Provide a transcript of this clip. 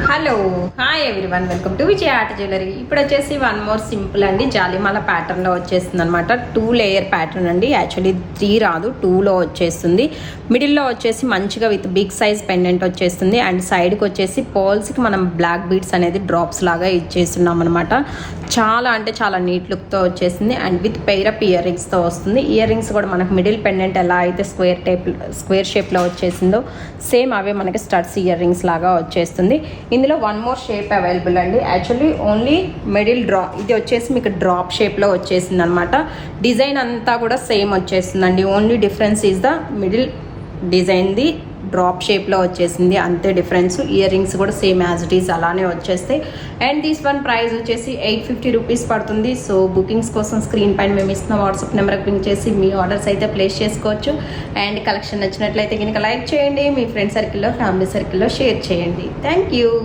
Hello hi everyone, welcome to Vijaya art jewellery. ఇప్పుడు వచ్చేసి one more simple అండి, జాలిమాల ప్యాటర్న్లో వచ్చేస్తుంది అనమాట. 2 లేయర్ ప్యాటర్న్ అండి. యాక్చువల్లీ 3 రాదు, 2లో వచ్చేస్తుంది. మిడిల్లో వచ్చేసి మంచిగా విత్ బిగ్ సైజ్ పెండెంట్ వచ్చేస్తుంది. అండ్ సైడ్కి వచ్చేసి పర్ల్స్కి మనం బ్లాక్ బీడ్స్ అనేది డ్రాప్స్ లాగా ఇచ్చేస్తున్నాం అనమాట. చాలా అంటే చాలా నీట్ లుక్తో వచ్చేసింది. అండ్ విత్ పెయిరప్ ఇయర్ రింగ్స్తో వస్తుంది. ఇయర్ రింగ్స్ కూడా మనకు మిడిల్ పెండెంట్ ఎలా అయితే స్క్వేర్ షేప్లో వచ్చేసిందో సేమ్ అవే మనకి స్టడ్స్ ఇయర్ రింగ్స్ లాగా వచ్చేస్తుంది. ఇందులో వన్ మోర్ షేప్ అవైలబుల్ అండి. యాక్చువల్లీ ఓన్లీ మిడిల్ ఇది వచ్చేసి మీకు డ్రాప్ షేప్లో వచ్చేసింది అనమాట. డిజైన్ అంతా కూడా సేమ్ వచ్చేస్తుందండి. Only difference is the middle డిజైన్ది డ్రాప్ షేప్లో వచ్చేసింది, అంతే డిఫరెన్స్. ఇయర్ రింగ్స్ కూడా సేమ్ యాజ్ ఇట్ ఈస్ అలానే వచ్చేస్తాయి. అండ్ దిస్ వన్ ప్రైస్ వచ్చేసి 850 రూపీస్ పడుతుంది. సో బుకింగ్స్ కోసం స్క్రీన్ పైన మేము ఇస్తున్న వాట్సాప్ నెంబర్కి పింక్ చేసి మీ ఆర్డర్స్ అయితే ప్లేస్ చేసుకోవచ్చు. అండ్ కలెక్షన్ నచ్చినట్లయితే కనుక లైక్ చేయండి, మీ ఫ్రెండ్ సర్కిల్లో ఫ్యామిలీ సర్కిల్లో షేర్ చేయండి. Thank you.